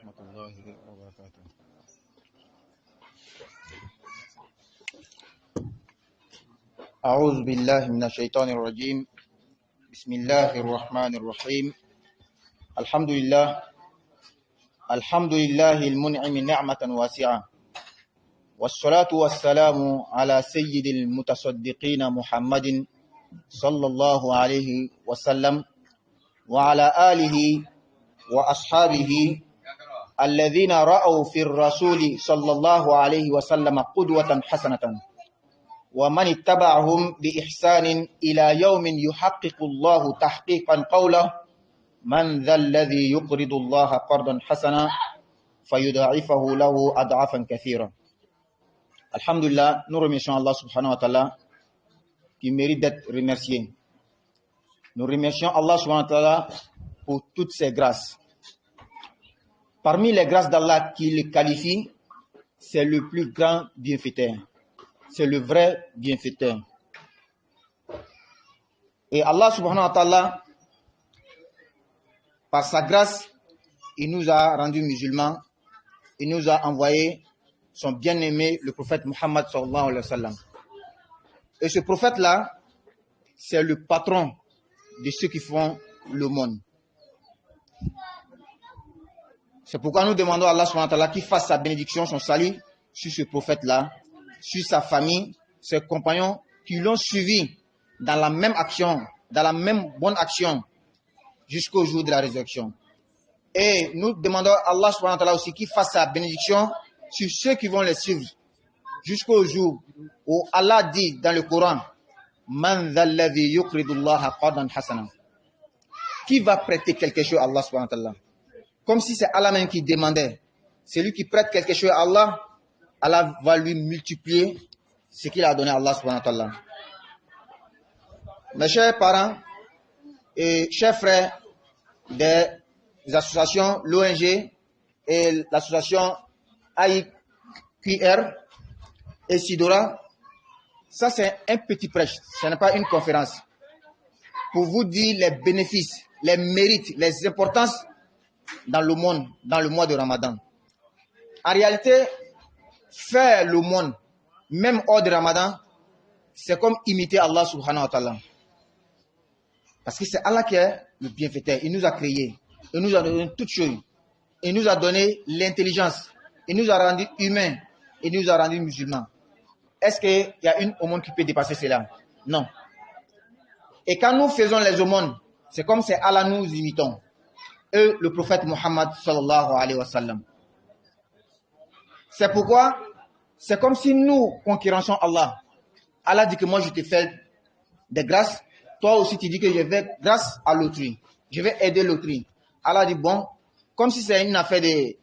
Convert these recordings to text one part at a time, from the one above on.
ورحمة الله وبركاته. أعوذ بالله من الشيطان الرجيم. بسم الله الرحمن الرحيم. الحمد لله المنعم نعمة واسعة، والصلاة والسلام على سيد المتصدقين محمد صلى الله عليه وسلم وعلى آله وأصحابه الذين رأوا في الرسول صلى الله عليه وسلم قدوة حسنة، ومن اتبعهم بإحسان إلى يوم يحقق الله تحقيقا قوله: من ذا الذي يقرض الله قرضا حسنا فيضاعفه له أضعافا كثيرا. Alhamdulillah, nous remercions Allah subhanahu wa ta'ala qui mérite d'être remercié. Nous remercions Allah subhanahu wa ta'ala pour toutes ses grâces. Parmi les grâces d'Allah qui le qualifient, c'est le plus grand bienfaiteur. C'est le vrai bienfaiteur. Et Allah subhanahu wa ta'ala, par sa grâce, il nous a rendus musulmans. Il nous a envoyé son bien-aimé, le prophète Muhammad sallallahu alayhi wa sallam. Et ce prophète-là, c'est le patron de ceux qui font le monde. C'est pourquoi nous demandons à Allah subhanahu wa ta'ala qu'il fasse sa bénédiction, son salut sur ce prophète-là, sur sa famille, ses compagnons qui l'ont suivi dans la même action, dans la même bonne action jusqu'au jour de la résurrection. Et nous demandons à Allah subhanahu wa ta'ala aussi qu'il fasse sa bénédiction sur ceux qui vont les suivre jusqu'au jour où Allah dit dans le Coran: Man dhalladhi yuqridullaha qardan hasana. Qui va prêter quelque chose à Allah subhanahu wa ta'ala? Comme si c'est Allah même qui demandait. Celui qui prête quelque chose à Allah, Allah va lui multiplier ce qu'il a donné à Allah subhanahu wa ta'ala. Mes chers parents et chers frères des associations, l'ONG et l'association AIQR et Sidora, ça c'est un petit prêche, ce n'est pas une conférence. Pour vous dire les bénéfices, les mérites, les importances dans le monde, dans le mois de Ramadan. En réalité, faire le monde, même hors de Ramadan, c'est comme imiter Allah subhanahu wa ta'ala. Parce que c'est Allah qui est le bienfaiteur. Il nous a créés. Il nous a donné toutes choses. Il nous a donné l'intelligence. Il nous a rendus humains. Il nous a rendus musulmans. Est-ce qu'il y a une aumône qui peut dépasser cela? Non. Et quand nous faisons les aumônes, c'est comme c'est Allah nous imitons. Et le prophète Muhammad sallallahu alayhi wa sallam. C'est pourquoi c'est comme si nous concurrencions Allah. Allah dit que moi je te fais des grâces. Toi aussi tu dis que je vais grâce à l'autrui. Je vais aider l'autrui. Allah dit bon, comme si c'est une affaire de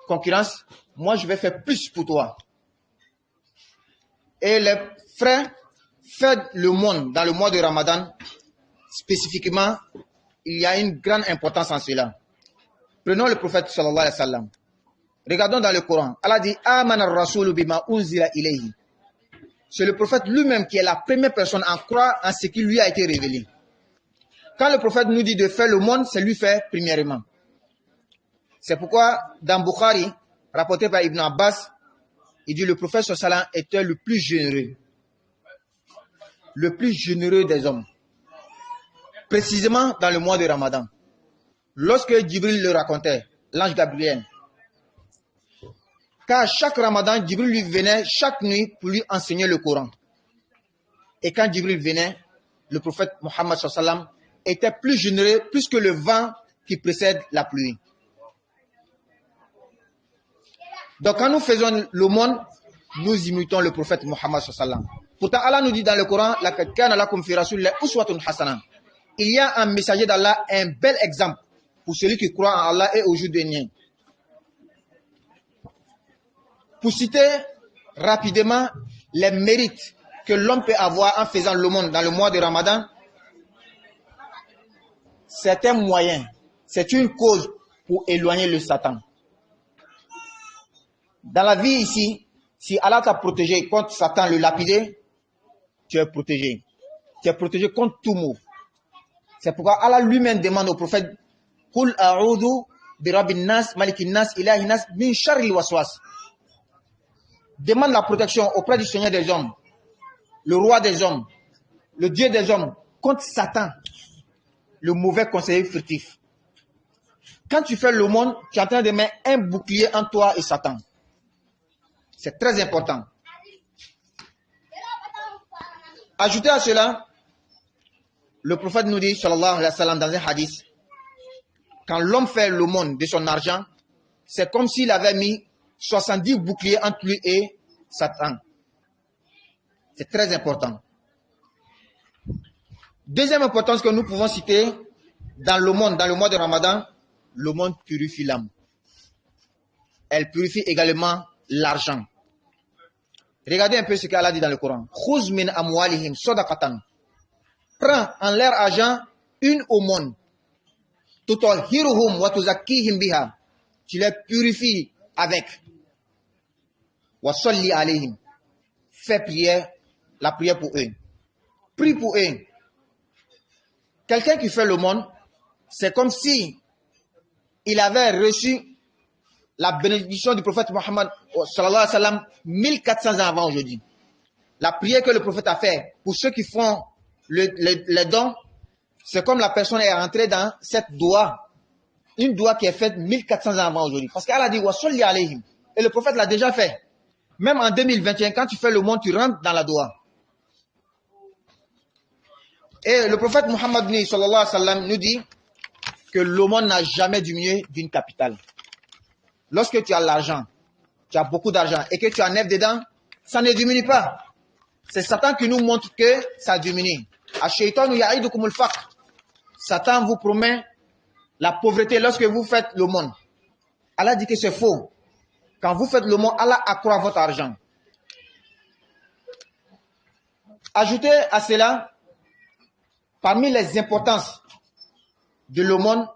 concurrence, moi je vais faire plus pour toi. Et les frères, faire le monde dans le mois de Ramadan, spécifiquement, il y a une grande importance en cela. Prenons le prophète sallallahu alayhi wa sallam. Regardons dans le Coran. Allah dit Amana ar-rasulu bima unzila ilayhi. C'est le prophète lui-même qui est la première personne à croire en ce qui lui a été révélé. Quand le prophète nous dit de faire le monde, c'est lui faire premièrement. C'est pourquoi dans Bukhari, rapporté par Ibn Abbas, il dit le prophète sallallahu alayhi wa sallam était le plus généreux. Le plus généreux des hommes. Précisément dans le mois de Ramadan. Lorsque Djibril le racontait, l'ange Gabriel, car chaque Ramadan, Djibril lui venait chaque nuit pour lui enseigner le Coran. Et quand Djibril venait, le prophète Muhammad sallallahu alayhi wa sallam était plus généreux, plus que le vent qui précède la pluie. Donc quand nous faisons le monde, nous imitons le prophète Muhammad sallallahu alayhi wa sallam. Pourtant Allah nous dit dans le Coran, laqad kana lakum fi rasulillahi uswatun hasana. Il y a un messager d'Allah, un bel exemple pour celui qui croit en Allah et au jour dernier. Pour citer rapidement les mérites que l'homme peut avoir en faisant le monde dans le mois de Ramadan, c'est un moyen, c'est une cause pour éloigner le Satan. Dans la vie ici, si Allah t'a protégé contre Satan, le lapidé, tu es protégé. Tu es protégé contre tout mot. C'est pourquoi Allah lui-même demande au prophète Qul a'udhu bi rabbin nas, malikin nas, ilahin nas, min sharril waswas. Demande la protection auprès du Seigneur des hommes, le roi des hommes, le Dieu des hommes, contre Satan, le mauvais conseiller furtif. Quand tu fais l'aumône, tu es en train de mettre un bouclier entre toi et Satan. C'est très important. Ajoutez à cela, le prophète nous dit, sallallahu alayhi wa sallam, dans un hadith, quand l'homme fait l'aumône de son argent, c'est comme s'il avait mis 70 boucliers entre lui et Satan. C'est très important. Deuxième importance que nous pouvons citer dans l'aumône, dans le mois de Ramadan, l'aumône purifie l'âme. Elle purifie également l'argent. Regardez un peu ce qu'Allah dit dans le Coran. Khuz min amwalihim sadaqatan. Prends en leur argent une aumône. Tutahhiruhum wa tuzakkihim biha. Tu les purifies avec. Wa salli alayhim. Fais prière, la prière pour eux. Prie pour eux. Quelqu'un qui fait l'aumône, c'est comme si il avait reçu la bénédiction du prophète Mohammed sallallahu alayhi wa sallam 1400 ans avant aujourd'hui. La prière que le prophète a fait pour ceux qui font les dons, c'est comme la personne est rentrée dans cette doua, une doua qui est faite 1400 ans avant aujourd'hui. Parce qu'elle a dit wa salli alayhim. Et le prophète l'a déjà fait. Même en 2021, quand tu fais le monde, tu rentres dans la doua. Et le prophète Mohammed sallallahu alayhi wa sallam nous dit que l'aumône n'a jamais diminué d'une capitale. Lorsque tu as l'argent, tu as beaucoup d'argent et que tu enlèves dedans, ça ne diminue pas. C'est Satan qui nous montre que ça diminue. Satan vous promet la pauvreté lorsque vous faites l'aumône. Allah dit que c'est faux. Quand vous faites l'aumône, Allah accroît votre argent. Ajoutez à cela, parmi les importances de l'aumône,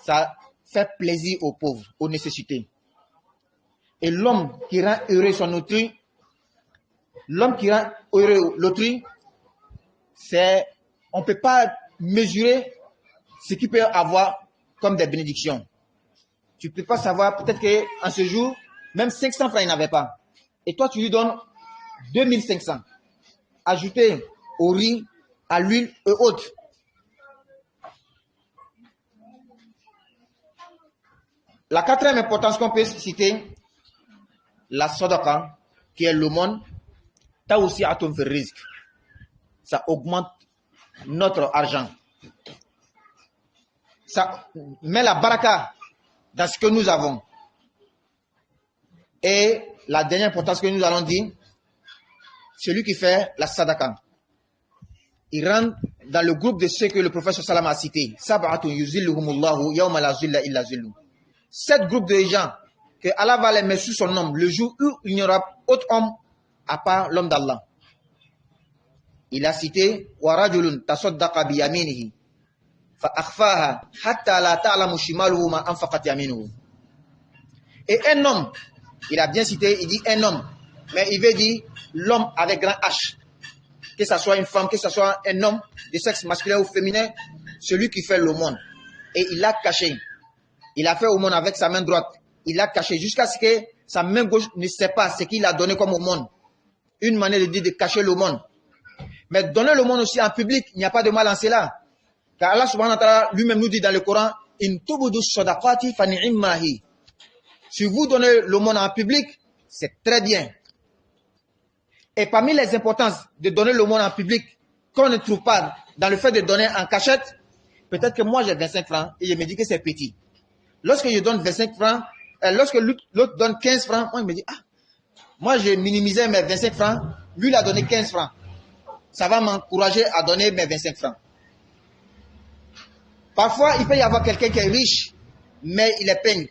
ça fait plaisir aux pauvres, aux nécessités. Et l'homme qui rend heureux son autrui, l'homme qui rend heureux l'autrui, c'est, on ne peut pas mesurer ce qu'il peut avoir comme des bénédictions. Tu ne peux pas savoir, peut-être qu'en ce jour, même 500 francs il n'avait pas. Et toi, tu lui donnes 2500. Ajouté au riz, à l'huile et autres. La quatrième importance qu'on peut citer, la sadaqa, qui est l'aumône, t'as aussi à ton risque. Ça augmente notre argent. Ça met la baraka dans ce que nous avons. Et la dernière importance que nous allons dire, celui qui fait la sadaqa, il rentre dans le groupe de ceux que le prophète sallam a cité. Sab'atun yuzilluhumullahu yawma la zilla illa zillu. 7 groupes de gens que Allah va les mettre sous son nom le jour où il n'y aura autre homme à part l'homme d'Allah. Il a cité wa rajulun tasaddaqa bi yaminihi fa akhfaha hatta la ta'lamu shimaluhu ma anfaqat yaminuhu. Et un homme, il a bien cité, il dit un homme, mais il veut dire l'homme avec grand H. Que ce soit une femme, que ce soit un homme de sexe masculin ou féminin, celui qui fait l'aumône. Et il l'a caché. Il a fait l'aumône avec sa main droite. Il l'a caché jusqu'à ce que sa main gauche ne sait pas ce qu'il a donné comme aumône. Une manière de dire de cacher l'aumône. Mais donner l'aumône aussi en public, il n'y a pas de mal en cela. Car Allah subhanahu wa ta'ala lui-même nous dit dans le Coran, in tubudu sadaqati fa ni'immahi. Si vous donnez l'aumône en public, c'est très bien. Et parmi les importances de donner l'aumône en public, qu'on ne trouve pas dans le fait de donner en cachette, peut-être que moi j'ai 25 francs et je me dis que c'est petit. Lorsque je donne 25 francs, lorsque l'autre donne 15 francs, moi je me dis, ah, moi j'ai minimisé mes 25 francs, lui il a donné 15 francs. Ça va m'encourager à donner mes 25 francs. Parfois, il peut y avoir quelqu'un qui est riche, mais il est peigne,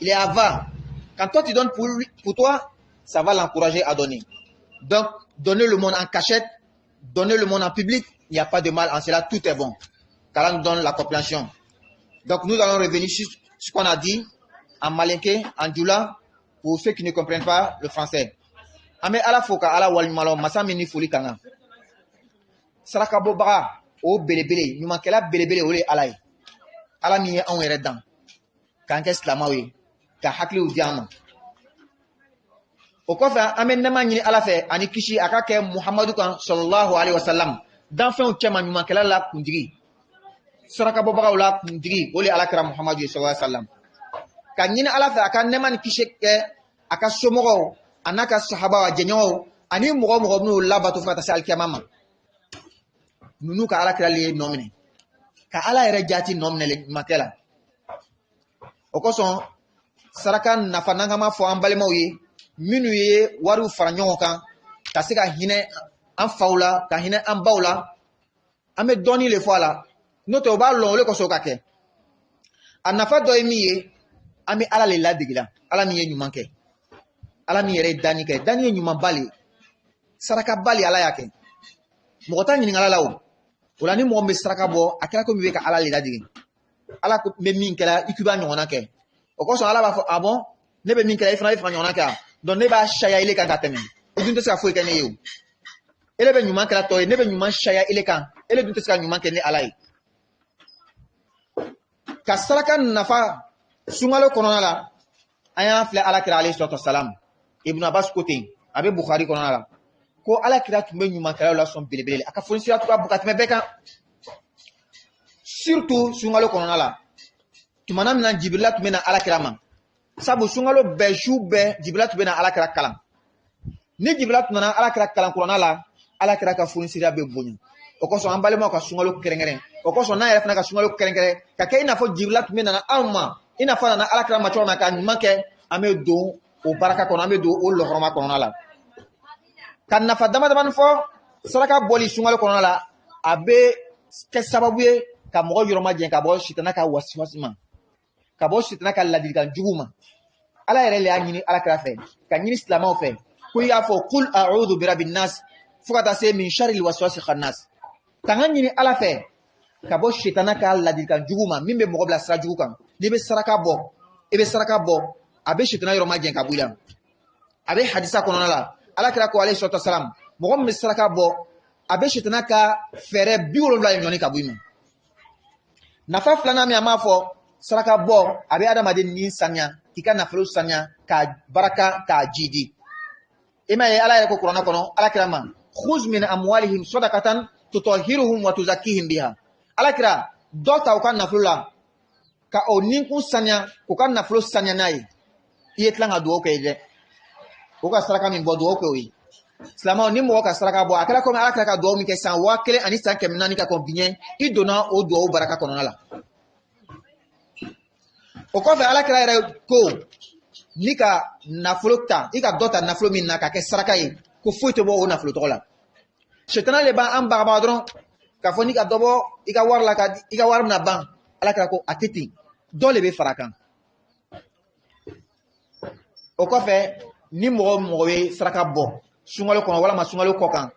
il est avare. Quand toi tu donnes pour toi, ça va l'encourager à donner. Donc, donner le monde en cachette, donner le monde en public, il n'y a pas de mal en cela, tout est bon. Car là, nous donne la compréhension. Donc, nous allons revenir sur ce qu'on a dit en malinké, en djoula, pour ceux qui ne comprennent pas le français. Ame ala foka ala walimalo masamini foli kanga. Sarakabo baga o belebele, nyumankela belebele ole alay. Ala miye an yɛrɛ dan. k'an kɛ silamɛw ye ka hakiliw di an ma o kɔfɛ an bɛ nɛɛma ɲini ala fɛ ani kisi a ka kɛ muhamadu kan sallallahu alaihi wasallam danfɛnw cɛman ɲumankɛla la kuntigi sarakabɔbagaw la kuntigi o de ala kɛra muhamadu ye sallallahu alaihi wasallam ka ɲini ala fɛ a ka nɛɛma ni kisi kɛ a ka somɔgɔw a n'a ka sahabaw a jɛɲɔgɔnw ani mɔgɔ mɔgɔ minnu labato fo ka taa se alikiyama ma ninnu ka ala kɛrali ye nɔ minɛ ka ala yɛrɛ jaati nɔ minɛ makɛ la o kosɔn saraka nafa n'an ka ma fɔ an balimaw ye minnu ye wariw fara ɲɔgɔn kan ka se ka hinɛ an faw la ka hinɛ an baw la an bɛ dɔɔnin le fɔ a la n'o tɛ o b'a lɔn o de kosɔn ka kɛ a nafa dɔ ye min ye an bɛ ala le ladegi la ala min ye ɲuman kɛ ala min yɛrɛ ye danni kɛ danni ye ɲumanba le saraka ba le ala y'a kɛ mɔgɔ t'a ɲininka ala la o la ni mɔgɔ min bɛ saraka bɔ a kɛra komi i bɛ ka ala le ladegi ala bɛ min kɛra i k'i b'a ɲɔgɔnna kɛ o kosɔn ala b'a fɔ a bɔn ne bɛ min kɛra i fana bɛ fɛ ka ɲɔgɔnna kɛ donc ne b'a sariya ile kan ka tɛmɛ i dun tɛ se ka foyi kɛ ne ye o ele bɛ ɲuman kɛra tɔ ye ne bɛ ɲuman sariya ile kan ele dun tɛ se ka ɲuman kɛ ni ala ye ka saraka nafa sunkalo kɔnɔna la an y'a filɛ ala kira alayhi salatu wasalam ibn abbas ko ten a bɛ bukhari kɔnɔna la ko ala kira tun bɛ ɲumankɛlaw la sɔn belebele a ka fonisiya tun ka bon ka tɛmɛ bɛɛ kan surtout sunkalo kɔnɔna la tumana min na jibirila tun bɛ na ala kira ma sabu sunkalo bɛɛ su bɛɛ jibirila tun bɛ na ala kira kalan ni jibirila tun nana ala kira kalan kɔnɔna la ala kira ka fonisiya bɛ bonya o kosɔn an balimaw ka sunkalo kɛrɛnkɛrɛn o kosɔn n'an yɛrɛ fana ka sunkalo kɛrɛnkɛrɛn ka kɛ i n'a fɔ jibirila tun bɛ nana anw ma i n'a fɔ nana ala kira ma cogo min na ka ɲuman kɛ an bɛ don o baraka kɔnɔ an bɛ don o lɔgɔrɔma kɔnɔna la ka nafa dama damani fɔ saraka bɔli sunkalo kɔnɔna la a bɛ kɛ sababu ye ka mɔgɔ yɔrɔma jɛn ka bɔ sitana ka wasiwasi ma ka bɔ sitana ka ladilikan jugu ma ala yɛrɛ le y'a ɲini ala kira fɛ ka ɲini silamɛw fɛ ko i y'a fɔ kul a'udhu birabin nas fo ka taa se min sharril waswasi khannas ka n ka ɲini ala fɛ ka bɔ sitana ka ladilikan jugu ma min bɛ mɔgɔ bila sira jugu kan n'i bɛ saraka bɔ i bɛ saraka bɔ a bɛ sitana yɔrɔma jɛn ka bɔ i la a bɛ hadisa kɔnɔna la ala kira ko alayhi salatu wasalam mɔgɔ min bɛ saraka bɔ a bɛ sitana ka fɛɛrɛ 70 ye ɲɔni ka bɔ i ma nafa filanan min a m'a fɔ saraka bɔ a bɛ adamaden ni saniya k'i ka nafolo saniya k'a baraka k'a jidi i m'a ye ala yɛrɛ ko kuranɛ kɔnɔ ala kira ma khuz min amwalihim sadaqatan tutahhiruhum wa tuzakkihim biha ala kira dɔ ta u ka nafolo la ka o ninkun saniya k'u ka nafolo saniya n'a ye i ye tila ka dugawu kɛ dɛ o ka saraka min bɔ dugawu kɛ o ye silamɛw ni mɔgɔ ka saraka bɔ a kɛra komi ala kira ka dugawu min kɛ san 1000 ani san 400 ka kɔn biɲɛ i donna o dugawu baraka kɔnɔna la o kɔfɛ ala kira yɛrɛ ko ni ka nafolo ta i ka dɔ ta nafolo min na ka kɛ saraka ye ko foyi tɛ bɔ o nafolo tɔgɔ la sitana le b'an bagabaga dɔrɔn k'a fɔ ni ka dɔ bɔ i ka wari la ka di i ka wari bɛna ban ala kira ko a tɛ ten dɔ le bɛ fara a kan o kɔfɛ ni mɔgɔ mɔgɔ ye saraka bɔ sunkalo kɔnɔ walima sunkalo kɔ kan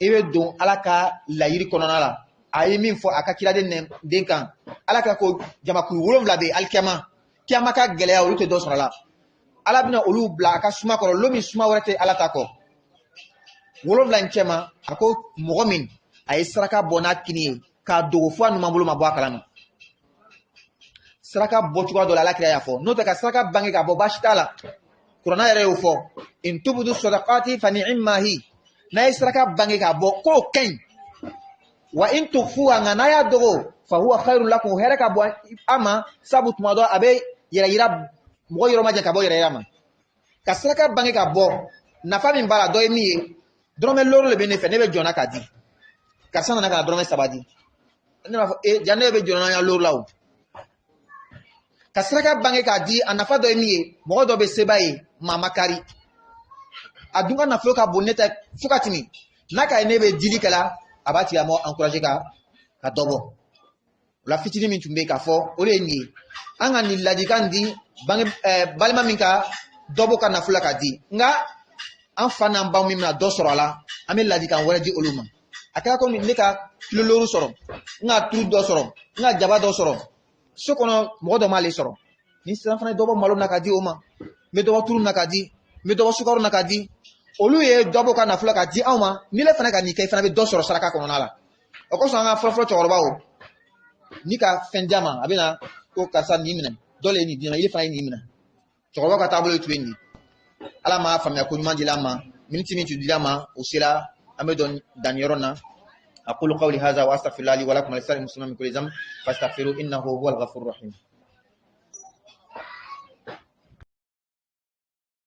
i bɛ don ala ka layiri kɔnɔna la a ye min fɔ a ka kiraden den kan ala ka ko jamakulu 7 bɛ alikiyama kiyama ka gɛlɛya olu tɛ dɔ sɔrɔ a la ala bɛna olu bila a ka suma kɔrɔ lo min suma wɛrɛ tɛ ala ta kɔ 7 in cɛ ma a ko mɔgɔ min a ye saraka bɔ n'a kini ye k'a dogo fo a numan bolo ma bɔ a kalama saraka bɔ cogoya dɔ la ala kira y'a fɔ n'o tɛ ka saraka bange ka bɔ baasi t'a la kuranɛ yɛrɛ y'o fɔ in tubudu sadaqati fa ni'imma hi n'a ye saraka bange ka bɔ k'o ka ɲi wa in tukhfuha nka n'a y'a dogo fa huwa khairun lakum hɛrɛ ka bɔ a ma sabu tuma dɔ a bɛ yɛrɛ yira mɔgɔ yɔrɔ ma jɛ ka bɔ yɛrɛ yira ma ka saraka bange ka bɔ nafa min b'a la dɔ ye min ye dɔrɔmɛ loro le bɛ ne fɛ ne bɛ jɔnna k'a di karisa nana ka na dɔrɔmɛ 3 di ne b'a fɔ ja ne bɛ jɔnna n ka loro la o ka saraka bange k'a di a nafa dɔ ye min ye mɔgɔ dɔ bɛ seba ye maa ma kari a dun ka nafolo ka bon ne tɛ fo ka tɛmɛ n'a ka ye ne bɛ dili kɛla a b'a tigɛ mɔgɔ encourager ka dɔ bɔ o la fitinin min tun bɛ yen k'a fɔ o de ye nin ye an ka nin ladilikan di balima min ka dɔ bɔ ka nafolo la ka di nka an fa n'an baw min bɛna dɔ sɔrɔ a la an bɛ ladilikan wɛrɛ di olu ma a kɛra komi ne ka kilo looru sɔrɔ n ka turu dɔ sɔrɔ n ka jaba dɔ sɔrɔ so kɔnɔ mɔgɔ dɔ m'ale sɔrɔ ni sisan fana ye dɔ bɔ malo na ka di o ma n bɛ dɔ bɔ turu na ka di n bɛ dɔ bɔ sukaro na ka di olu ye dɔ bɔ ka nafolo ka di anw ma ni le fana ka nin kɛ i fana bɛ dɔ sɔrɔ saraka kɔnɔna la o kosɔn an ka fɔlɔfɔlɔ cɛkɔrɔbaw ni ka fɛn di a ma a bɛ na ko karisa nin minɛ dole ni dina ile fa ni mina to ko ka tabolo tueni ala ma famia ko nyuma dilama minti dilama usira amedon danyorona aqulu qawli hadha wa astaghfirullahi wa lakum wa lisal muslimin min kulli dhanb fastaghfiru innahu huwal ghafurur rahim